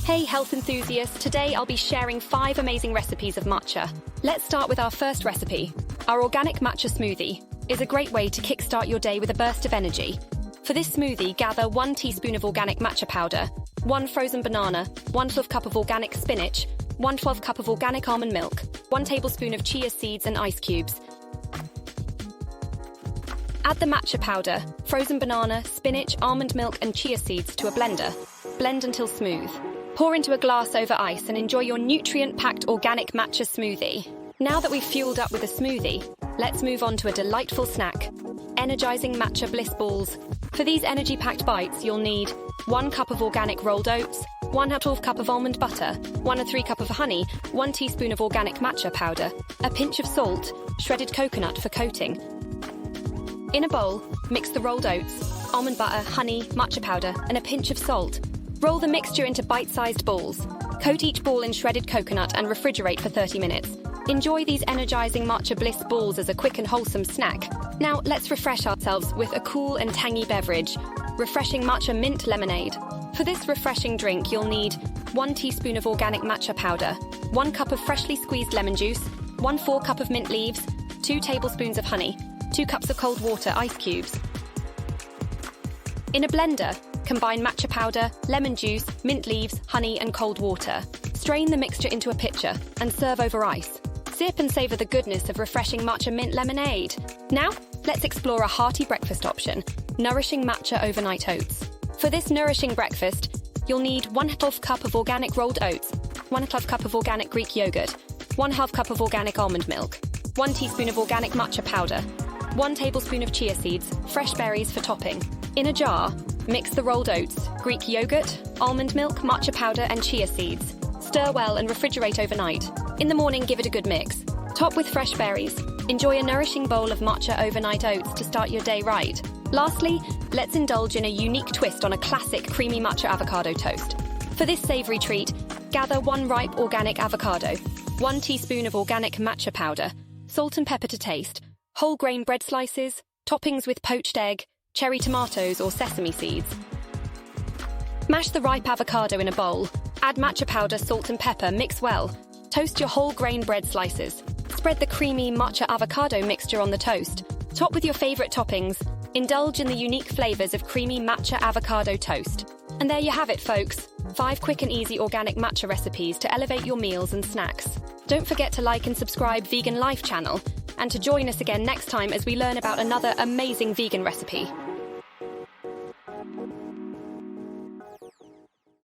Hey health enthusiasts, today I'll be sharing 5 amazing recipes of matcha. Let's start with our first recipe. Our organic matcha smoothie is a great way to kickstart your day with a burst of energy. For this smoothie, gather 1 teaspoon of organic matcha powder, 1 frozen banana, 1/12 cup of organic spinach, 1/12 cup of organic almond milk, 1 tablespoon of chia seeds and ice cubes. Add the matcha powder, frozen banana, spinach, almond milk and chia seeds to a blender. Blend until smooth. Pour into a glass over ice and enjoy your nutrient-packed organic matcha smoothie. Now that we've fueled up with a smoothie, let's move on to a delightful snack. Energizing matcha bliss balls. For these energy-packed bites, you'll need 1 cup of organic rolled oats, 1/12 cup of almond butter, 1/3 cup of honey, 1 teaspoon of organic matcha powder, a pinch of salt, shredded coconut for coating. In a bowl, mix the rolled oats, almond butter, honey, matcha powder, and a pinch of salt. Roll the mixture into bite-sized balls. Coat each ball in shredded coconut and refrigerate for 30 minutes. Enjoy these energizing matcha bliss balls as a quick and wholesome snack. Now, let's refresh ourselves with a cool and tangy beverage, refreshing matcha mint lemonade. For this refreshing drink, you'll need 1 teaspoon of organic matcha powder, 1 cup of freshly squeezed lemon juice, 1/4 cup of mint leaves, 2 tablespoons of honey, 2 cups of cold water, ice cubes. In a blender, combine matcha powder, lemon juice, mint leaves, honey and cold water. Strain the mixture into a pitcher and serve over ice. Sip and savor the goodness of refreshing matcha mint lemonade. Now, let's explore a hearty breakfast option, nourishing matcha overnight oats. For this nourishing breakfast, you'll need 1/2 cup of organic rolled oats, 1/2 cup of organic Greek yogurt, 1/2 cup of organic almond milk, 1 teaspoon of organic matcha powder, 1 tablespoon of chia seeds, fresh berries for topping. In a jar, mix the rolled oats, Greek yogurt, almond milk, matcha powder and chia seeds. Stir well and refrigerate overnight. In the morning, give it a good mix. Top with fresh berries. Enjoy a nourishing bowl of matcha overnight oats to start your day right. Lastly, let's indulge in a unique twist on a classic creamy matcha avocado toast. For this savory treat, gather 1 ripe organic avocado, 1 teaspoon of organic matcha powder, salt and pepper to taste, whole grain bread slices, toppings with poached egg, cherry tomatoes or sesame seeds. Mash the ripe avocado in a bowl. Add matcha powder, salt and pepper, mix well. Toast your whole grain bread slices. Spread the creamy matcha avocado mixture on the toast. Top with your favorite toppings. Indulge in the unique flavors of creamy matcha avocado toast. And there you have it, folks. 5 quick and easy organic matcha recipes to elevate your meals and snacks. Don't forget to like and subscribe Vegan Life channel and to join us again next time as we learn about another amazing vegan recipe.